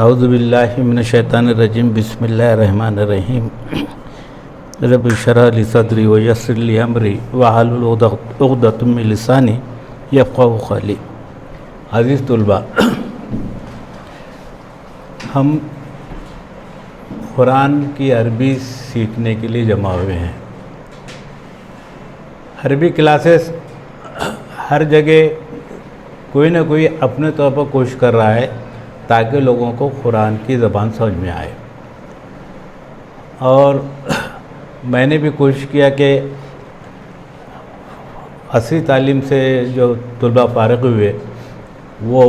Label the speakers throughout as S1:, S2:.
S1: اعوذ باللہ من الشیطان الرجیم بسم اللہ الرحمن الرحیم رب اشرح لی صدری ویسر لی امری واحلل عقدۃ من لسانی یفقہوا قولی۔ عزیز طلباء، ہم قرآن کی عربی سیکھنے کے لیے جمع ہوئے ہیں۔ عربی کلاسز ہر جگہ کوئی نہ کوئی اپنے طور پر کوشش کر رہا ہے تاکہ لوگوں کو قرآن کی زبان سمجھ میں آئے، اور میں نے بھی کوشش کیا کہ عصری تعلیم سے جو طلباء فارغ ہوئے وہ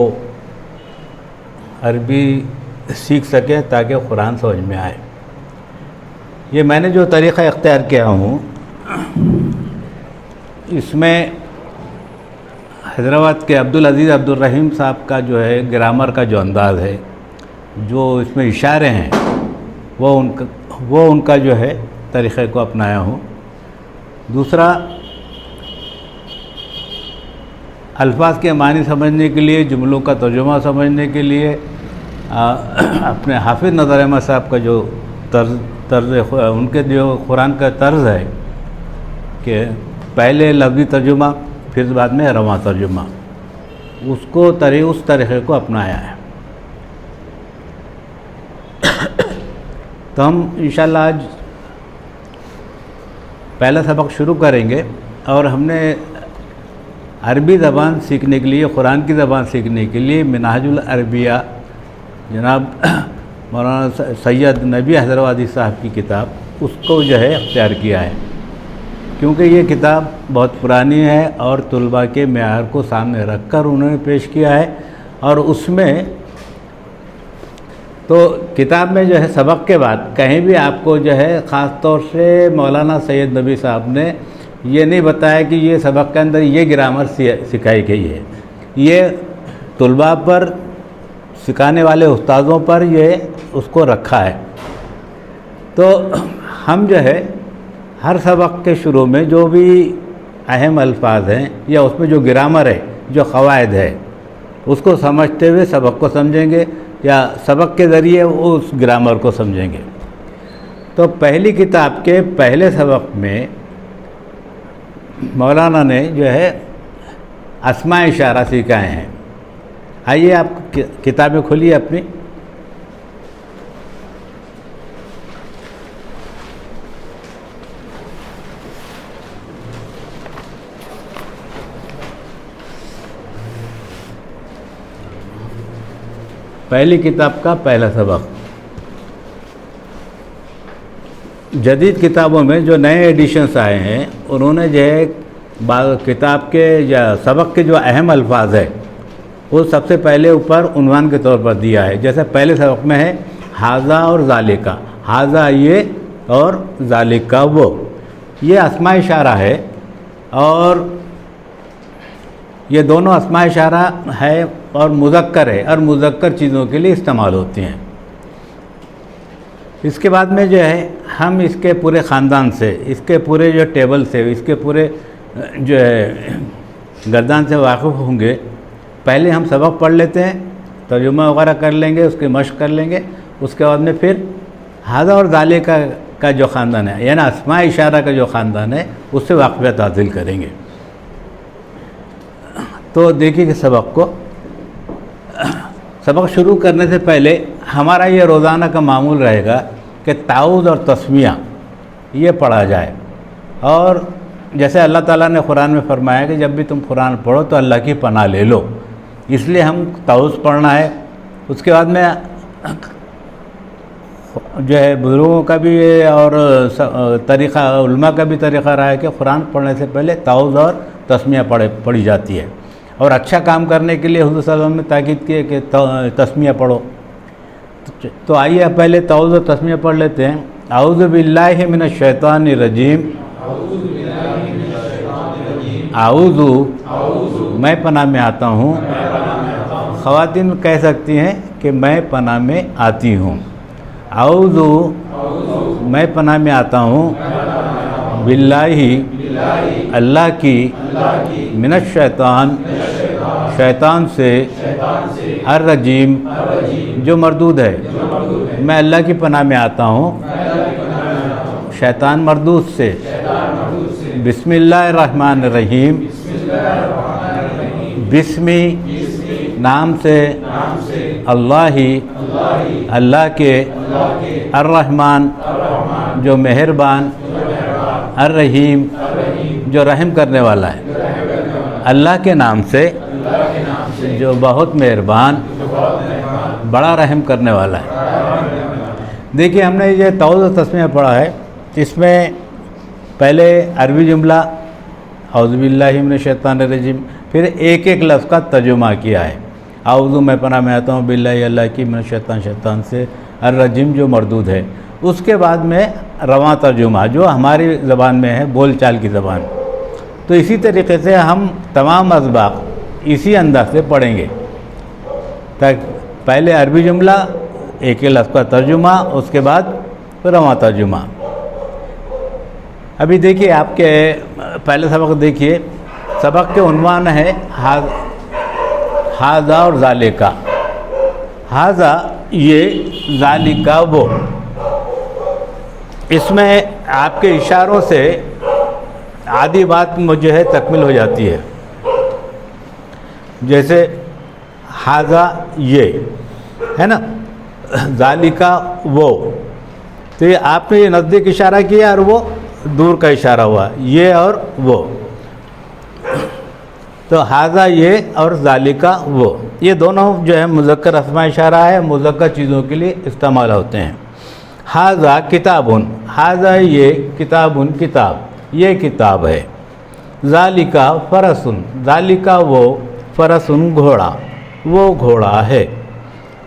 S1: عربی سیکھ سکیں تاکہ قرآن سمجھ میں آئے۔ یہ میں نے جو طریقہ اختیار کیا ہوں، اس میں حیدرآباد کے عبدالعزیز عبدالرحیم صاحب کا جو ہے گرامر کا جو انداز ہے، جو اس میں اشارے ہیں، وہ ان کا جو ہے طریقے کو اپنایا ہوں۔ دوسرا، الفاظ کے معنی سمجھنے کے لیے، جملوں کا ترجمہ سمجھنے کے لیے اپنے حافظ نظر احمد صاحب کا جو طرز ان کے جو قرآن کا طرز ہے کہ پہلے لفظی ترجمہ پھر بعد میں رواں ترجمہ، اس طریقے کو اپنایا ہے۔ تو ہم انشاءاللہ آج پہلا سبق شروع کریں گے، اور ہم نے عربی زبان سیکھنے کے لیے، قرآن کی زبان سیکھنے کے لیے منہاج العربیہ جناب مولانا سید نبی حیدرآبادی صاحب کی کتاب، اس کو جو ہے اختیار کیا ہے، کیونکہ یہ کتاب بہت پرانی ہے اور طلباء کے معیار کو سامنے رکھ کر انہوں نے پیش کیا ہے۔ اور اس میں تو کتاب میں جو ہے سبق کے بعد کہیں بھی آپ کو جو ہے خاص طور سے مولانا سید نبی صاحب نے یہ نہیں بتایا کہ یہ سبق کے اندر یہ گرامر سکھائی گئی ہے، یہ طلباء پر، سکھانے والے استاذوں پر یہ اس کو رکھا ہے۔ تو ہم جو ہے ہر سبق کے شروع میں جو بھی اہم الفاظ ہیں یا اس میں جو گرامر ہے، جو قواعد ہے، اس کو سمجھتے ہوئے سبق کو سمجھیں گے، یا سبق کے ذریعے اس گرامر کو سمجھیں گے۔ تو پہلی کتاب کے پہلے سبق میں مولانا نے جو ہے اسماء اشارہ سکھائے ہیں۔ آئیے آپ کتابیں کھولیے اپنی۔ پہلی کتاب کا پہلا سبق، جدید کتابوں میں جو نئے ایڈیشنز آئے ہیں، انہوں نے جو ہے کتاب کے یا سبق کے جو اہم الفاظ ہے وہ سب سے پہلے اوپر عنوان کے طور پر دیا ہے۔ جیسے پہلے سبق میں ہے ھذا اور ذالکا، ھذا یہ اور ذالکا وہ، یہ اسماء اشارہ ہے، اور یہ دونوں اسماء اشارہ ہے اور مذکر ہے، اور مذکر چیزوں کے لیے استعمال ہوتی ہیں۔ اس کے بعد میں جو ہے ہم اس کے پورے خاندان سے، اس کے پورے جو ٹیبل سے، اس کے پورے جو ہے گردان سے واقف ہوں گے۔ پہلے ہم سبق پڑھ لیتے ہیں، ترجمہ وغیرہ کر لیں گے، اس کی مشق کر لیں گے، اس کے بعد میں پھر ھذا اور ذالکا کا جو خاندان ہے، یعنی اسماء اشارہ کا جو خاندان ہے، اس سے واقفیت حاصل کریں گے۔ تو دیکھیے کہ سبق شروع کرنے سے پہلے ہمارا یہ روزانہ کا معمول رہے گا کہ تعوذ اور تسمیہ یہ پڑھا جائے، اور جیسے اللہ تعالیٰ نے قرآن میں فرمایا کہ جب بھی تم قرآن پڑھو تو اللہ کی پناہ لے لو، اس لیے ہم تعوذ پڑھنا ہے۔ اس کے بعد میں جو ہے بزرگوں کا بھی اور طریقہ، علماء کا بھی طریقہ رہا ہے کہ قرآن پڑھنے سے پہلے تعوذ اور تسمیہ پڑھی جاتی ہے، اور اچھا کام کرنے کے لیے حضور صلی اللہ علیہ وسلم نے تاکید کی ہے کہ تسمیہ پڑھو۔ تو آئیے پہلے تعوذ و تسمیہ پڑھ لیتے ہیں۔ اعوذ باللہ من الشیطان الرجیم، اعوذ میں پناہ میں آتا ہوں، خواتین کہہ سکتی ہیں کہ میں پناہ میں آتی ہوں۔ اعوذ میں پناہ میں آتا ہوں، باللہ اللہ کی، من الشیطان شیطان سے الرجیم جو مردود ہے. میں اللہ کی پناہ میں آتا ہوں شیطان مردود سے. بسم اللہ الرحمن الرحیم. بسمی نام سے اللہ اللہ کے الرحمن جو مہربان الرحیم جو رحم کرنے والا ہے. اللہ کے نام سے جو بہت مہربان بڑا رحم کرنے والا ہے. دیکھیے ہم نے یہ تعوذ تسمیہ پڑھا ہے. اس میں پہلے عربی جملہ اعوذ باللہ من الشیطان الرجیم پھر ایک ایک لفظ کا ترجمہ کیا ہے. اعوذ میں پناہ میں آتا ہوں باللہ اللہ کی من الشیطان شیطان سے الرجیم جو مردود ہے. اس کے بعد میں رواں ترجمہ جو ہماری زبان میں ہے بول چال کی زبان. تو اسی طریقے سے ہم تمام اسباق اسی انداز سے پڑھیں گے. پہلے عربی جملہ ایک ایک لفظ کا ترجمہ اس کے بعد رواں ترجمہ. ابھی دیکھیے آپ کے پہلے سبق دیکھیے. سبق کے عنوان ہے ہاذا اور ذالکا. ہاذا یہ ذالکا وہ. اس میں آپ کے اشاروں سے آدھی بات جو ہے تکمیل ہو جاتی ہے. جیسے ہاذا یہ ہے نا ذالکا وہ. تو یہ آپ نے یہ نزدیک اشارہ کیا اور وہ دور کا اشارہ ہوا یہ اور وہ. تو ہاذا یہ اور ذالکا وہ یہ دونوں جو ہے مذکر اسماء اشارہ ہے مذکر چیزوں کے لیے استعمال ہوتے ہیں. ہاذا کتابن ہاذا یہ کتابن کتاب یہ کتاب ہے. ذالکا فرسن ذالکا وہ فرسن گھوڑا وہ گھوڑا ہے.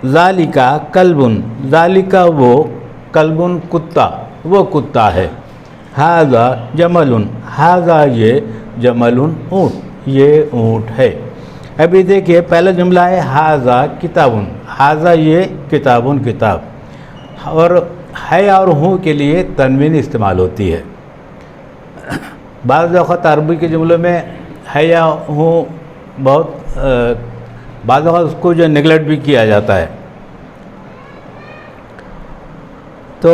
S1: ذالکا کلبن ذالکا وہ کلبن کتا وہ کتا ہے. ہاذا جملن ہاذا یہ جملن اونٹ یہ اونٹ ہے. ابھی دیکھیے پہلا جملہ ہے ہاذا کتابن ہاذا یہ کتابن کتاب. اور ہے اور ہوں کے لیے تنوین استعمال ہوتی ہے. بعض اوقات عربی کے جملوں میں ہے یا ہوں بہت بعض اوقات اس کو جو نگلیکٹ بھی کیا جاتا ہے. تو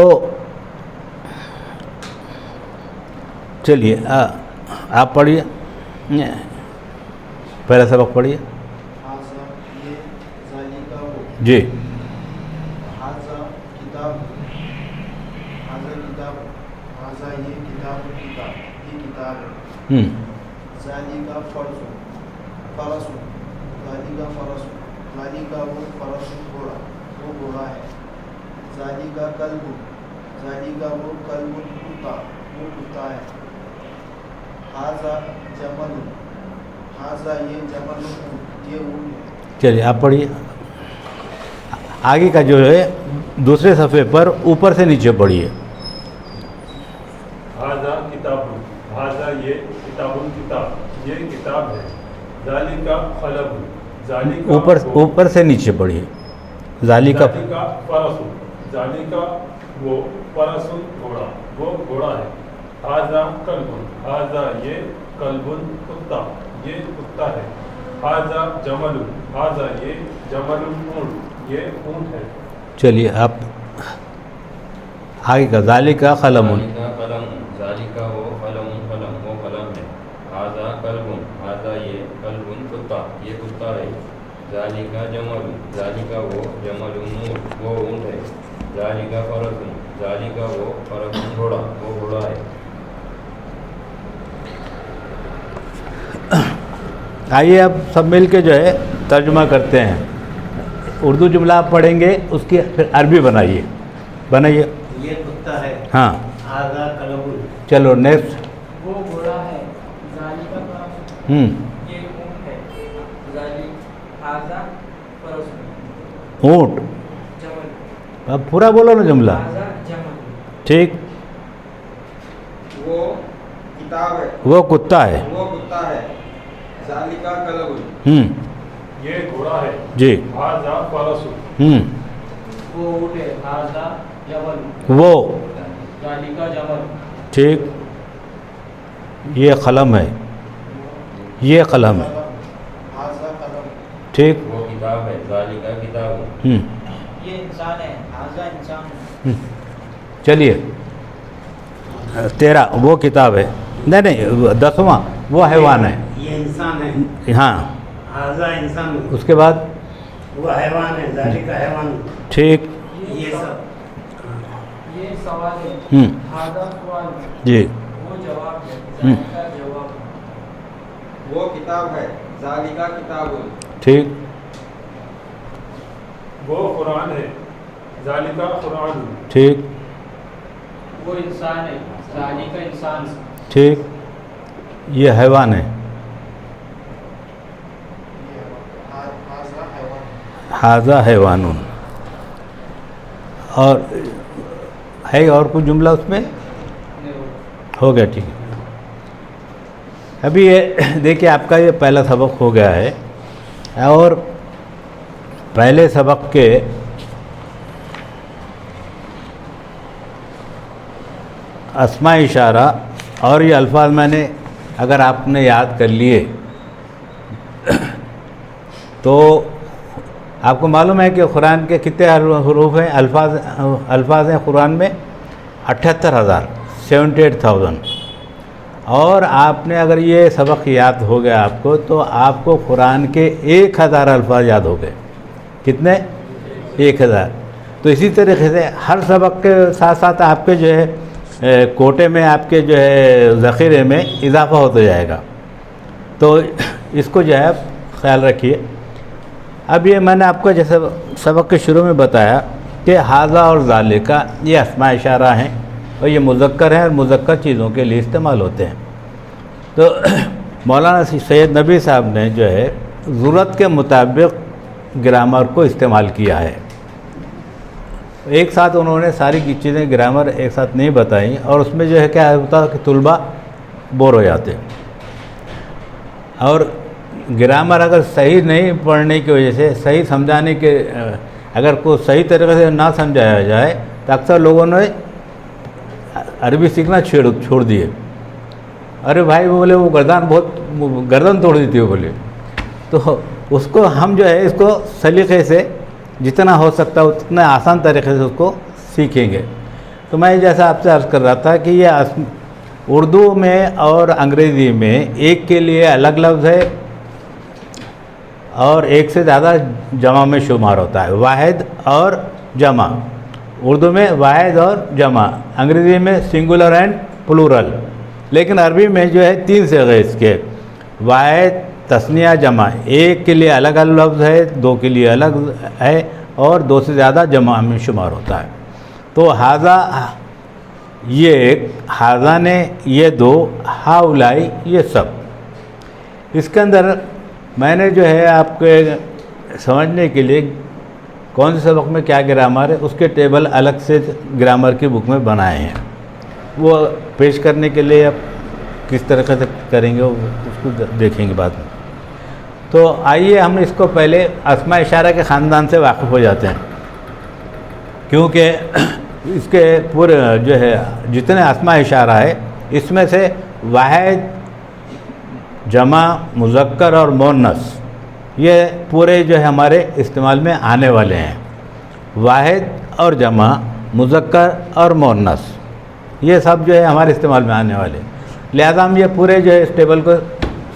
S1: چلیے آپ پڑھیے پہلا سبق پڑھیے. جی
S2: ذالکا فرس ذالکا فرس ذالکا وہ فرس گھوڑا وہ گھوڑا ہے. ذالکا کلب ذالکا وہ کلب کتا وہ کتا ہے. ہاذا جمل ہاذا یہ جمل یہ اونٹ ہے.
S1: چلیے آپ پڑھیے. آگے کا جو ہے دوسرے صفحے پر اوپر سے نیچے پڑھیے.
S3: ہاذا کتاب ہاذا یہ کتابن کتاب یہ کتاب ہے. ذالکا قلب ذالکا
S1: اوپر سے نیچے پڑھیے. ذالکا
S3: فرس ذالکا وہ فرس گھوڑا وہ گھوڑا ہے. ہاذا کلب ہاذا یہ کلبن کتا یہ کتا ہے. ہاذا جمل ہاذا یہ جمل اونٹ یہ اونٹ ہے.
S1: چلیے آپ آگے کا ذالکا قلم
S4: ذالکا وہ قلم قلم وہ قلم ہے. ہاذا کلب ہاذا یہ کلب کتا یہ کتا ہے. ذالکا جمل ذالکا وہ جمل اونٹ وہ اونٹ ہے. ذالکا فرس ذالکا وہ فرس گھوڑا وہ گھوڑا ہے.
S1: آئیے اب سب مل کے جو ہے ترجمہ کرتے ہیں. اردو جملہ آپ پڑھیں گے اس کی پھر عربی بنائیے.
S2: یہ کتا ہے.
S1: ہاں
S2: ہاذا کلب
S1: چلو نیکسٹ.
S5: وہ گھوڑا ہے. ذالکا فرس یہ اونٹ ہے. ہاذا فرس
S1: اونٹ.
S5: جمل
S1: اب پورا بولو نا جملہ.
S5: ہاذا جمل
S1: ٹھیک.
S2: وہ کتاب ہے
S1: وہ کتا ہے.
S2: وہ کتا ہے. ذالکا کلب
S3: یہ گھوڑا ہے.
S1: جی.
S3: ہاذا فرس
S5: وہ اونٹ ہے. ہاذا جمل
S1: وہ
S5: ذالکا جمل
S1: ٹھیک. یہ قلم ہے یہ قلم ہے.
S2: ہاذا قلم
S1: ٹھیک.
S4: وہ کتاب ہے. ذالکا کتاب.
S5: یہ انسان ہے. ھذا انسان.
S1: چلیے 13 وہ کتاب ہے. نہیں 10واں وہ حیوان ہے.
S2: یہ انسان ہے.
S1: ہاں
S2: ھذا انسان.
S1: اس کے بعد
S2: وہ حیوان ہے. ذالکا حیوان.
S1: ٹھیک.
S2: یہ سب
S5: یہ سوال ہے. ھذا سوال ہے.
S1: جی.
S5: وہ جواب ہے. ذالکا جواب.
S2: وہ کتاب ہے. ذالکا کتاب.
S1: ٹھیک.
S3: وہ قرآن ہے. ذالکا قرآن.
S1: ٹھیک.
S5: وہ انسان ہے. ذالکا انسان.
S1: ٹھیک. یہ حیوان ہے. ھذا حیوان. اور ہے اور کچھ جملہ اس میں ہو گیا. ٹھیک ہے. ابھی یہ دیکھیے آپ کا یہ پہلا سبق ہو گیا ہے. اور پہلے سبق کے اسماء اشارہ اور یہ الفاظ میں نے اگر آپ نے یاد کر لیے تو آپ کو معلوم ہے کہ قرآن کے کتنے حروف ہیں، الفاظ ہیں قرآن میں 78,000 78,000. اور آپ نے اگر یہ سبق یاد ہو گیا آپ کو تو آپ کو قرآن کے 1,000 الفاظ یاد ہو گئے. کتنے؟ 1,000. تو اسی طریقے سے ہر سبق کے ساتھ ساتھ آپ کے جو ہے کوٹے میں آپ کے جو ہے ذخیرے میں اضافہ ہوتا جائے گا. تو اس کو جو ہے آپ خیال رکھیے. اب یہ میں نے آپ کو جیسے سبق کے شروع میں بتایا کہ ھذا اور ذالکا یہ اسماء اشارہ ہیں اور یہ مذکر ہیں اور مذکر چیزوں کے لیے استعمال ہوتے ہیں. تو مولانا سید نبی صاحب نے جو ہے ضرورت کے مطابق گرامر کو استعمال کیا ہے. ایک ساتھ انہوں نے ساری چیزیں گرامر ایک ساتھ نہیں بتائیں اور اس میں جو ہے کیا ہوتا کہ طلباء بور ہو جاتے ہیں. اور گرامر اگر صحیح نہیں پڑھنے کی وجہ سے صحیح سمجھانے کے اگر کوئی صحیح طریقے سے نہ سمجھایا جائے تو اکثر لوگوں نے عربی سیکھنا چھوڑ دیے. ارے بھائی وہ بولے وہ گردن توڑ دیتی ہے بولے. تو اس کو ہم جو ہے اس کو سلیقے سے جتنا ہو سکتا ہے اتنا آسان طریقے سے اس کو سیکھیں گے. تو میں جیسا آپ سے عرض کر رہا تھا کہ یہ اردو میں اور انگریزی میں ایک کے لیے الگ لفظ ہے اور ایک سے زیادہ جمع میں شمار ہوتا ہے. واحد اور جمع. اردو میں واحد اور جمع، انگریزی میں سنگولر اینڈ پلورل. لیکن عربی میں جو ہے 3 صیغے اس کے، واحد، تثنیہ، جمع. ایک کے لیے الگ الگ لفظ ہے، 2 کے لیے الگ ہے اور 2 سے زیادہ جمع میں شمار ہوتا ہے. تو ھذا یہ ایک، ھذا نے یہ 2، ہاؤلائی یہ سب. اس کے اندر میں نے جو ہے آپ کے سمجھنے کے لیے کون سے سبق میں کیا گرامر ہے اس کے ٹیبل الگ سے گرامر کی بک میں بنائے ہیں. وہ پیش کرنے کے لیے اب کس طریقے سے کریں گے اس کو دیکھیں گے بعد میں. تو آئیے ہم اس کو پہلے اسماء اشارہ کے خاندان سے واقف ہو جاتے ہیں، کیونکہ اس کے پورے جو ہے جتنے اسماء اشارہ ہے اس میں سے واحد، جمع، مذکر اور مؤنث یہ پورے جو ہے ہمارے استعمال میں آنے والے ہیں. واحد اور جمع، مذکر اور مؤنث یہ سب جو ہے ہمارے استعمال میں آنے والے. لہذا ہم یہ پورے جو ہے اس ٹیبل کو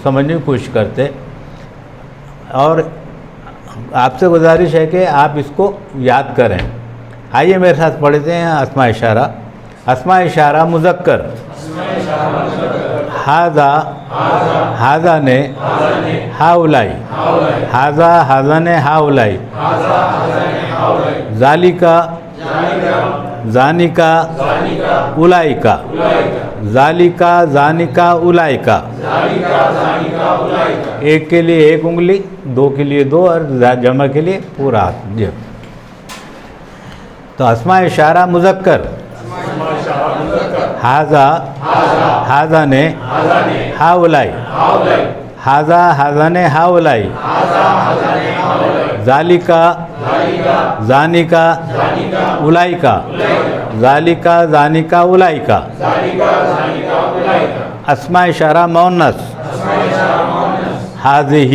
S1: سمجھنے کی کوشش کرتے اور آپ سے گزارش ہے کہ آپ اس کو یاد کریں. آئیے میرے ساتھ پڑھتے ہیں اسماء اشارہ. اسماء اشارہ مذکر، ھذا، ھذا نے، ہاؤلائی، ھذا، ھذا نے، ہاؤلائی، ذالکا، ذانکا، اولئکا، ذالکا، ذانکا، اولئکا. ایک کے لیے 1 انگلی، 2 کے لیے 2 اور جمع کے لیے پورا ہاتھ. جی تو اسماء اشارہ مذکر، ھذا، ھذا نے، ہاؤلائی، ھذا، ھذا نے، ہاؤلائی، ذالکا، ذانکا، اولئکا، ذالکا، ذانکا، اولئکا. اسماء اشارہ مؤنث، ھذہ،